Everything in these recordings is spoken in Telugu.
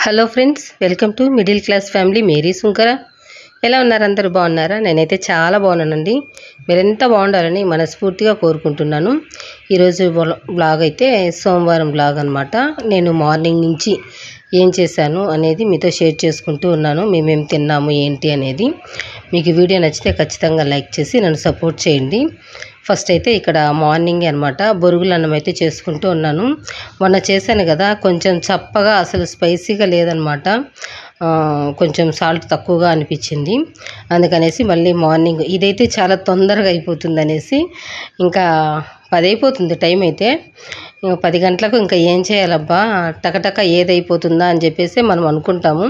Hello friends, welcome to middle class family Mary Sunkara. ఎలా ఉన్నారు? అందరూ బాగున్నారా? నేనైతే చాలా బాగున్నానండి. మీరెంత బాగుండాలని మనస్ఫూర్తిగా కోరుకుంటున్నాను. ఈరోజు బ్లాగ్ అయితే సోమవారం బ్లాగ్ అనమాట. నేను మార్నింగ్ నుంచి ఏం చేశాను అనేది మీతో షేర్ చేసుకుంటూ ఉన్నాను. మేమేం తిన్నాము ఏంటి అనేది. మీకు వీడియో నచ్చితే ఖచ్చితంగా లైక్ చేసి నన్ను సపోర్ట్ చేయండి. ఫస్ట్ అయితే ఇక్కడ మార్నింగ్ అనమాట బొరుగులు అన్నం అయితే చేసుకుంటూ ఉన్నాను. మొన్న చేశాను కదా, కొంచెం చప్పగా అసలు స్పైసీగా లేదనమాట. కొంచెం సాల్ట్ తక్కువగా అనిపించింది. అందుకనేసి మళ్ళీ మార్నింగ్ ఇదైతే చాలా తొందరగా అయిపోతుంది అనేసి ఇంకా 10 అయిపోతుంది టైం అయితే. 10 గంటలకు ఇంకా ఏం చేయాలబ్బా, టకటక ఏదైపోతుందా అని చెప్పేసి మనం అనుకుంటాము.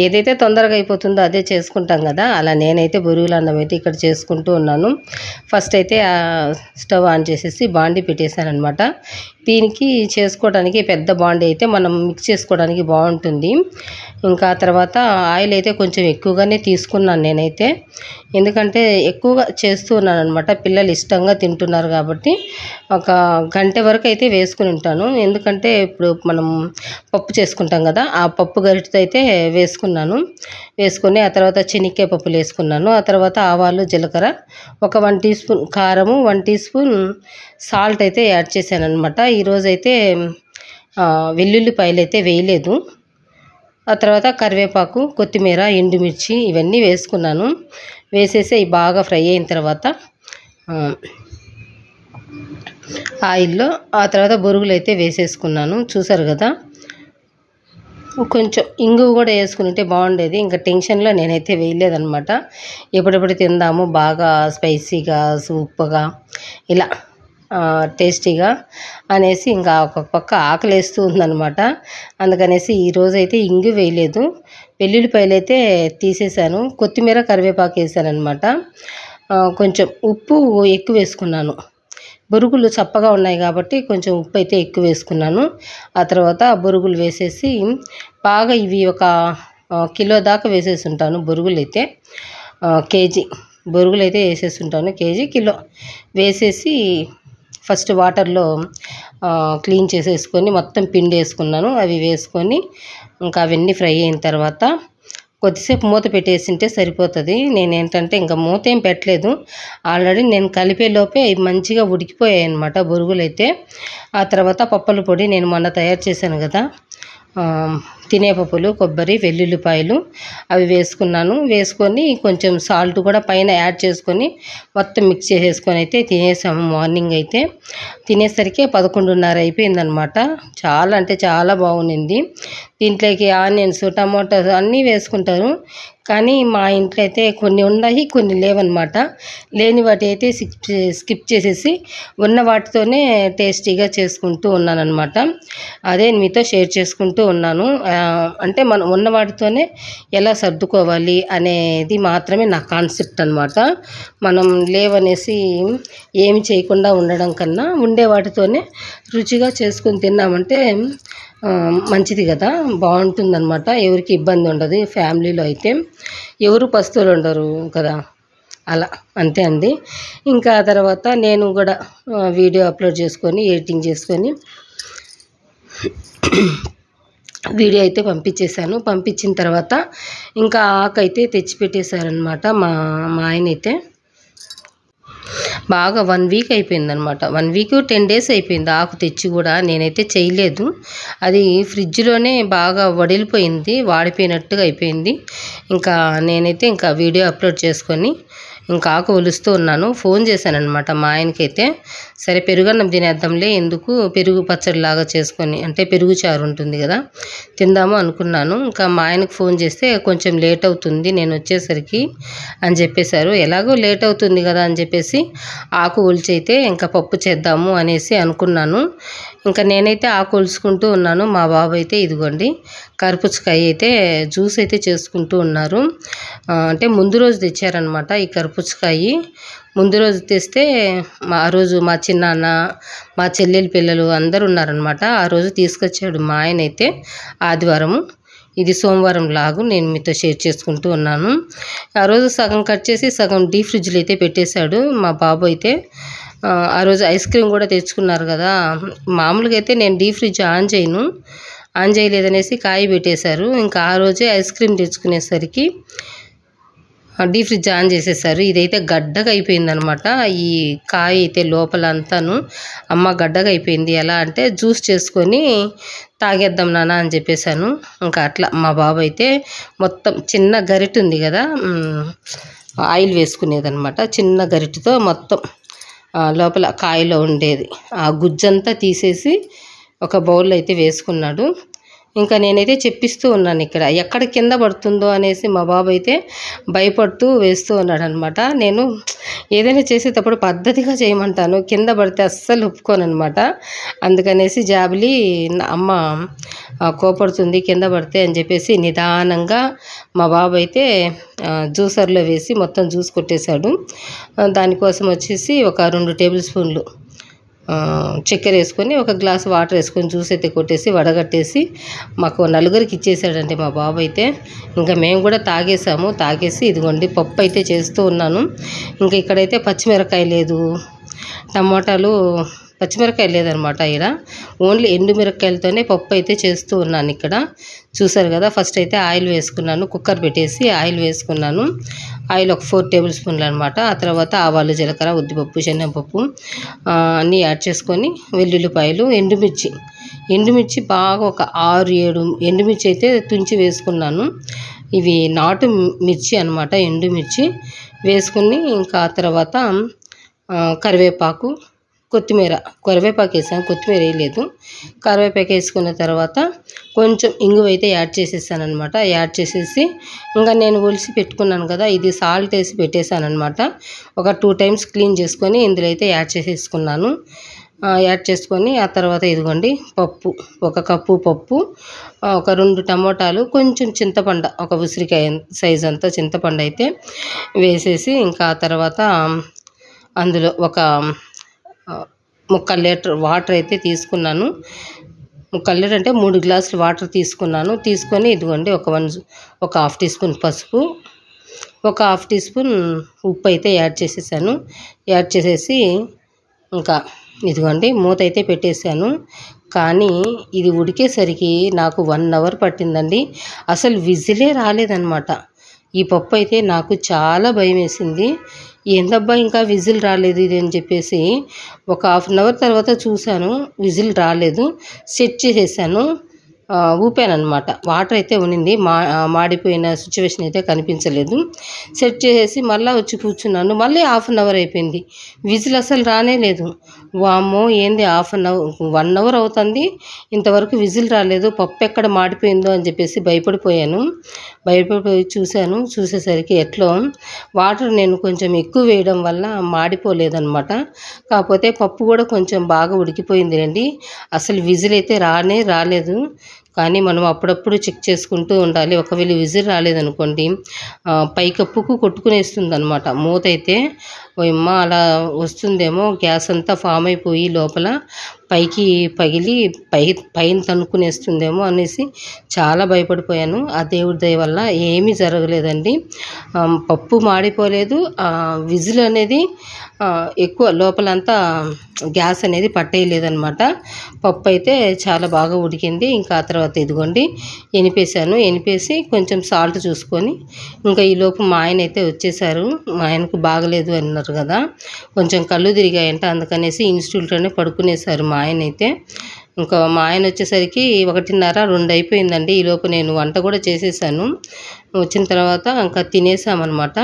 ఏదైతే తొందరగా అయిపోతుందో అదే చేసుకుంటాం కదా. అలా నేనైతే బొరుగుల అన్నం అయితే ఇక్కడ చేసుకుంటూ ఉన్నాను. ఫస్ట్ అయితే స్టవ్ ఆన్ చేసేసి బాండి పెట్టేశాను అనమాట. దీనికి చేసుకోవడానికి పెద్ద బాండి అయితే మనం మిక్స్ చేసుకోవడానికి బాగుంటుంది. ఇంకా తర్వాత ఆయిల్ అయితే కొంచెం ఎక్కువగానే తీసుకున్నాను నేనైతే, ఎందుకంటే ఎక్కువగా చేస్తూ ఉన్నాను అనమాట. పిల్లలు ఇష్టంగా తింటున్నారు కాబట్టి ఒక గంట వరకు అయితే వేసుకుని ఉంటాను. ఎందుకంటే ఇప్పుడు మనం పప్పు చేసుకుంటాం కదా, ఆ పప్పు గరిటెతో అయితే వేసుకొని ఆ తర్వాత చెనిక్కాయ పప్పులు వేసుకున్నాను. ఆ తర్వాత ఆవాలు, జీలకర్ర, ఒక 1 టీ స్పూన్ కారము, 1 టీ స్పూన్ సాల్ట్ అయితే యాడ్ చేశాను అనమాట. ఈరోజైతే వెల్లుల్లిపాయలు అయితే వేయలేదు. ఆ తర్వాత కరివేపాకు, కొత్తిమీర, ఎండుమిర్చి ఇవన్నీ వేసుకున్నాను. వేసేసి అవి బాగా ఫ్రై అయిన తర్వాత ఆయిల్లో ఆ తర్వాత బొరుగులు అయితే వేసేసుకున్నాను. చూసారు కదా, కొంచెం ఇంగువ కూడా వేసుకుంటే బాగుండేది. ఇంకా టెన్షన్లో నేనైతే వేయలేదనమాట. ఎప్పుడెప్పుడు తిందాము బాగా స్పైసీగా, సూపర్గా, ఇలా టేస్టీగా అనేసి ఇంకా ఒక పక్క ఆకలి వేస్తూ ఉందన్నమాట. అందుకనేసి ఈరోజైతే ఇంగు వేయలేదు. వెల్లుల్లిపాయలు అయితే తీసేసాను. కొత్తిమీర, కరివేపాకు వేసాను అనమాట. కొంచెం ఉప్పు ఎక్కువ వేసుకున్నాను. బొరుగులు చప్పగా ఉన్నాయి కాబట్టి కొంచెం ఉప్పు అయితే ఎక్కువ వేసుకున్నాను. ఆ తర్వాత బొరుగులు వేసేసి బాగా ఇవి ఒక కిలో దాకా వేసేసి ఉంటాను. బొరుగులు అయితే కేజీ బొరుగులు అయితే వేసేసి ఉంటాను. కేజీ కిలో వేసేసి ఫస్ట్ వాటర్లో క్లీన్ చేసేసుకొని మొత్తం పిండి వేసుకున్నాను. అవి వేసుకొని ఇంకా అవన్నీ ఫ్రై అయిన తర్వాత కొద్దిసేపు మూత పెట్టేసింటే సరిపోతుంది. నేనేంటంటే ఇంకా మూత ఏం పెట్టలేదు. ఆల్రెడీ నేను కలిపేలోపే అవి మంచిగా ఉడికిపోయాయి అన్నమాట బొరుగులు అయితే. ఆ తర్వాత పప్పుల పొడి నేను మొన్న తయారు చేశాను కదా, తినేపప్పులు, కొబ్బరి, వెల్లుల్లిపాయలు అవి వేసుకున్నాను. వేసుకొని కొంచెం సాల్ట్ కూడా పైన యాడ్ చేసుకొని మొత్తం మిక్స్ చేసేసుకొని అయితే తినేసాము. మార్నింగ్ అయితే తినేసరికి 11:30 అయిపోయిందనమాట. చాలా అంటే చాలా బాగుంది. దీంట్లోకి ఆనియన్స్, టమాటోస్ అన్నీ వేసుకుంటారు. కానీ మా ఇంట్లో అయితే కొన్ని ఉన్నాయి, కొన్ని లేవన్నమాట. లేని వాటి అయితే స్కిప్ చేసేసి ఉన్న వాటితోనే టేస్టీగా చేసుకుంటూ ఉన్నానన్నమాట. అదే మీతో షేర్ చేసుకుంటూ ఉన్నాను. అంటే మనం ఉన్న వాటితోనే ఎలా సర్దుకోవాలి అనేది మాత్రమే నా కాన్సెప్ట్ అనమాట. మనం లేవనేసి ఏమి చేయకుండా ఉండడం కన్నా ఉండే వాటితోనే రుచిగా చేసుకొని తిన్నామంటే మంచిది కదా, బాగుంటుందన్నమాట. ఎవరికి ఇబ్బంది ఉండదు. ఫ్యామిలీలో అయితే ఎవరు పస్తులు ఉండరు కదా, అలా అంతే అండి. ఇంకా ఆ తర్వాత నేను కూడా వీడియో అప్లోడ్ చేసుకొని ఎడిటింగ్ చేసుకొని వీడియో అయితే పంపించేశాను. పంపించిన తర్వాత ఇంకా ఆకైతే తెచ్చిపెట్టేశారనమాట మా ఆయన అయితే. బాగా 1 వీక్ అయిపోయిందనమాట. 1 వీక్ 10 డేస్ అయిపోయింది ఆకు తెచ్చి కూడా. నేనైతే చేయలేదు. అది ఫ్రిడ్జ్లోనే బాగా వడిలిపోయింది, వాడిపోయినట్టుగా అయిపోయింది. ఇంకా నేనైతే ఇంకా వీడియో అప్లోడ్ చేసుకొని ఇంకా ఆకు ఒలుస్తూ ఉన్నాను. ఫోన్ చేశానమాట మా ఆయనకైతే. సరే పెరుగన్నం తినేద్దాంలే, ఎందుకు పెరుగు పచ్చడిలాగా చేసుకొని, అంటే పెరుగు చారు ఉంటుంది కదా, తిందాము అనుకున్నాను. ఇంకా మా ఆయనకు ఫోన్ చేస్తే కొంచెం లేట్ అవుతుంది నేను వచ్చేసరికి అని చెప్పేశారు. ఎలాగో లేట్ అవుతుంది కదా అని చెప్పేసి ఆకు ఒలిచైతే ఇంకా పప్పు చేద్దాము అనేసి అనుకున్నాను. ఇంకా నేనైతే ఆకు ఒలుచుకుంటూ ఉన్నాను. మా బాబు అయితే ఇదిగోండి కర్బూజకాయ అయితే జ్యూస్ అయితే చేసుకుంటూ ఉన్నారు. అంటే ముందు రోజు తెచ్చారనమాట ఈ కర్బూజకాయ. ముందు రోజు తెస్తే ఆ రోజు మా చిన్నాన్న, మా చెల్లెలి పిల్లలు అందరూ ఉన్నారనమాట. ఆ రోజు తీసుకొచ్చాడు మా ఆయన అయితే ఆదివారము. ఇది సోమవారం లాగు నేను మీతో షేర్ చేసుకుంటూ ఉన్నాను. ఆ రోజు సగం కట్ చేసి సగం డీ ఫ్రిడ్జ్లో అయితే పెట్టేశాడు మా బాబు అయితే. ఆ రోజు ఐస్ క్రీమ్ కూడా తెచ్చుకున్నారు కదా. మామూలుగా అయితే నేను డీ ఫ్రిడ్జ్ ఆన్ చేయను, ఆన్ చేయలేదనేసి కాయ పెట్టేశారు. ఇంకా ఆ రోజే ఐస్ క్రీమ్ తెచ్చుకునేసరికి డీప్ ఫ్రిడ్జ్ ఆన్ చేసేసారు. ఇదైతే గడ్డగా అయిపోయిందనమాట. ఈ కాయ అయితే లోపల అంతాను అమ్మ గడ్డగా అయిపోయింది. ఎలా అంటే జ్యూస్ చేసుకొని తాగేద్దాం నాన్న అని చెప్పేశాను. ఇంకా అట్లా మా బాబు అయితే మొత్తం చిన్న గరిటె ఉంది కదా, ఆయిల్ వేసుకునేదనమాట. చిన్న గరిటెతో మొత్తం లోపల కాయలో ఉండేది ఆ గుజ్జంతా తీసేసి ఒక బౌల్లో అయితే వేసుకున్నాడు. ఇంకా నేనైతే చెప్పిస్తూ ఉన్నాను ఇక్కడ ఎక్కడ కింద పడుతుందో అనేసి మా బాబు అయితే భయపడుతూ వేస్తూ ఉన్నాడు అనమాట. నేను ఏదైనా చేసేటప్పుడు పద్ధతిగా చేయమంటాను, కింద పడితే అస్సలు ఒప్పుకోను అనమాట. అందుకనేసి జాబిలి అమ్మ కోపడుతుంది కింద పడితే అని చెప్పేసి నిదానంగా మా బాబు అయితే జ్యూసర్లో వేసి మొత్తం జ్యూస్ కొట్టేశాడు. దానికోసం వచ్చేసి ఒక 2 టేబుల్ స్పూన్లు చక్కెర వేసుకొని ఒక గ్లాస్ వాటర్ వేసుకొని జ్యూస్ అయితే కొట్టేసి వడగట్టేసి మాకు నలుగురికి ఇచ్చేసాడండి మా బాబు అయితే. ఇంకా మేము కూడా తాగేసాము. తాగేసి ఇదిగోండి పప్పు అయితే చేస్తూ ఉన్నాను. ఇంకా ఇక్కడైతే పచ్చిమిరకాయ లేదు, టమాటాలు, పచ్చిమిరకాయ లేదనమాట. ఇక్కడ ఓన్లీ ఎండుమిరకాయలతోనే పప్పు అయితే చేస్తూ ఉన్నాను. ఇక్కడ చూసారు కదా, ఫస్ట్ అయితే ఆయిల్ వేసుకున్నాను, కుక్కర్ పెట్టేసి ఆయిల్ వేసుకున్నాను. ఆయిల్ ఒక 4 టేబుల్ స్పూన్లు అనమాట. ఆ తర్వాత ఆవాలు, జీలకర్ర, ఉద్దిపప్పు, శనగపప్పు అన్నీ యాడ్ చేసుకొని వెల్లుల్లిపాయలు, ఎండుమిర్చి బాగా ఒక 6-7 ఎండుమిర్చి అయితే తుంచి వేసుకున్నాను. ఇవి నాటు మిర్చి అనమాట, ఎండుమిర్చి వేసుకుని ఇంకా ఆ తర్వాత కరివేపాకు, కరివేపాకు వేసాను, కొత్తిమీర వేయలేదు. కరివేపాకు వేసుకున్న తర్వాత కొంచెం ఇంగువ అయితే యాడ్ చేసేసాను అనమాట. యాడ్ చేసేసి ఇంకా నేను ఒలిసి పెట్టుకున్నాను కదా, ఇది సాల్ట్ వేసి పెట్టేశాను అనమాట. ఒక 2 టైమ్స్ క్లీన్ చేసుకొని ఇందులో అయితే యాడ్ చేసేసుకున్నాను. యాడ్ చేసుకొని ఆ తర్వాత ఇదిగోండి పప్పు, 1 కప్పు పప్పు, ఒక 2 టమోటాలు, కొంచెం చింతపండు, ఒక ఉసిరికాయ సైజ్ అంతా చింతపండు అయితే వేసేసి ఇంకా ఆ తర్వాత అందులో ఒక 3/4 లీటర్ వాటర్ అయితే తీసుకున్నాను. 3/4 లీటర్ అంటే 3 గ్లాసులు వాటర్ తీసుకున్నాను. తీసుకొని ఇదిగోండి ఒక హాఫ్ టీ స్పూన్ పసుపు, ఒక హాఫ్ టీ స్పూన్ ఉప్పు అయితే యాడ్ చేసేసాను. యాడ్ చేసేసి ఇంకా ఇదిగోండి మూత అయితే పెట్టేశాను. కానీ ఇది ఉడికేసరికి నాకు 1 అవర్ పట్టిందండి. అసలు విజిలే రాలేదన్నమాట. ఈ పప్పు అయితే నాకు చాలా భయం వేసింది. ఏందబ్బా ఇంకా విజిల్ రాలేదు ఇది అని చెప్పేసి ఒక హాఫ్ అన్ అవర్ తర్వాత చూశాను, విజిల్ రాలేదు. సెట్ చేసేసాను, ఊపానమాట. వాటర్ అయితే ఉన్నింది, మాడిపోయిన సిచ్యువేషన్ అయితే కనిపించలేదు. సెట్ చేసేసి మళ్ళీ వచ్చి కూర్చున్నాను. మళ్ళీ హాఫ్ అన్ అవర్ అయిపోయింది, విజిల్ అసలు రానే లేదు. వామ్మో ఏంది 1 అవర్ అవుతుంది, ఇంతవరకు విజిల్ రాలేదు, పప్పు ఎక్కడ మాడిపోయిందో అని చెప్పేసి భయపడిపోయాను. భయపడిపోయి చూసేసరికి ఎట్లో వాటర్ నేను కొంచెం ఎక్కువ వేయడం వల్ల మాడిపోలేదన్నమాట. కాకపోతే పప్పు కూడా కొంచెం బాగా ఉడికిపోయింది అండి. అసలు విజిల్ అయితే రాలేదు. కానీ మనం అప్పుడప్పుడు చెక్ చేసుకుంటూ ఉండాలి. ఒకవేళ విజిల్ రాలేదనుకోండి పైకప్పుకు కొట్టుకునేస్తుంది అనమాట. మూత అయితే ఓయమ్మ అలా వస్తుందేమో, గ్యాస్ అంతా ఫామ్ అయిపోయి లోపల పైకి పగిలి పైన తనుక్కునేస్తుందేమో అనేసి చాలా భయపడిపోయాను. ఆ దేవుడి దయ వల్ల ఏమీ జరగలేదండి. పప్పు మాడిపోలేదు, విజిల్ అనేది ఎక్కువ లోపలంతా గ్యాస్ అనేది పట్టేయలేదన్నమాట. పప్పు అయితే చాలా బాగా ఉడికింది. ఇంకా ఆ తర్వాత ఇదిగోండి ఎనిపేసి కొంచెం సాల్ట్ చూసుకొని ఇంకా ఈలోపు మా ఆయన అయితే వచ్చేసారు. మా ఆయనకు బాగలేదు అన్నారు కదా, కొంచెం కళ్ళు తిరిగాయంట, అందుకనేసి ఇన్స్టిట్యూట్లోనే పడుకునేసారు మా ఆయన అయితే. ఇంకా మా ఆయన వచ్చేసరికి 1:30-2 అయిపోయిందండి. ఈలోపు నేను వంట కూడా చేసేసాను. వచ్చిన తర్వాత ఇంకా తినేసామన్నమాట.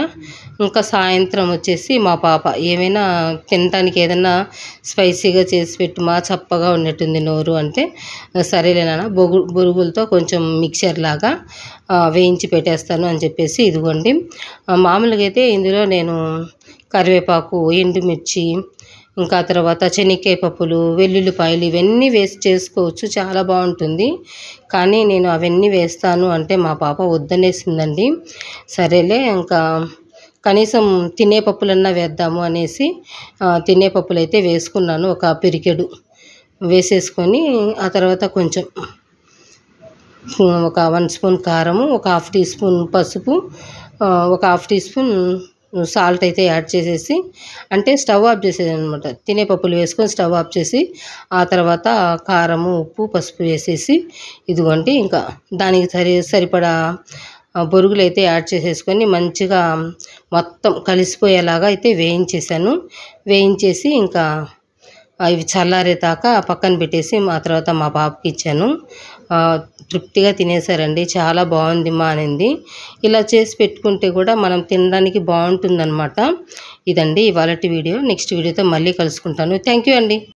ఇంకా సాయంత్రం వచ్చేసి మా పాప ఏమైనా తినడానికి ఏదైనా స్పైసీగా చేసి పెట్టుమా, చప్పగా ఉన్నట్టుంది నోరు అంటే, సరేలేనా బొరుగులతో కొంచెం మిక్చర్ లాగా వేయించి పెట్టేస్తాను అని చెప్పేసి ఇదిగోండి. మామూలుగా అయితే ఇందులో నేను కరివేపాకు, ఎండుమిర్చి, ఇంకా తర్వాత శనక్కాయ పప్పులు, వెల్లుల్లిపాయలు ఇవన్నీ వేసి చేసుకోవచ్చు, చాలా బాగుంటుంది. కానీ నేను అవన్నీ వేస్తాను అంటే మా పాప వద్దనేసిందండి. సరేలే ఇంకా కనీసం తినే పప్పులన్నా వేద్దాము అనేసి తినే పప్పులు అయితే వేసుకున్నాను. ఒక పిరికెడు వేసేసుకొని ఆ తర్వాత కొంచెం ఒక 1 స్పూన్ కారము, ఒక హాఫ్ టీ స్పూన్ పసుపు, ఒక హాఫ్ టీ స్పూన్ సాల్ట్ అయితే యాడ్ చేసేసి, అంటే స్టవ్ ఆఫ్ చేసేది అనమాట. తినే పప్పులు వేసుకొని స్టవ్ ఆఫ్ చేసి, ఆ తర్వాత కారము, ఉప్పు, పసుపు వేసేసి, ఇదిగోండి ఇంకా దానికి సరిపడా బొరుగులు అయితే యాడ్ చేసేసుకొని మంచిగా మొత్తం కలిసిపోయేలాగా అయితే వేయించేసాను. వేయించేసి ఇంకా ఇవి చల్లారేదాకా పక్కన పెట్టేసి ఆ తర్వాత మా పాపకి ఇచ్చాను. తృప్తిగా తినేసారండి. చాలా బాగుంది మా అనింది. ఇలా చేసి పెట్టుకుంటే కూడా మనం తినడానికి బాగుంటుందన్నమాట. ఇదండి ఇవాళటి వీడియో. నెక్స్ట్ వీడియోతో మళ్ళీ కలుసుకుంటాను. థ్యాంక్ యూ అండి.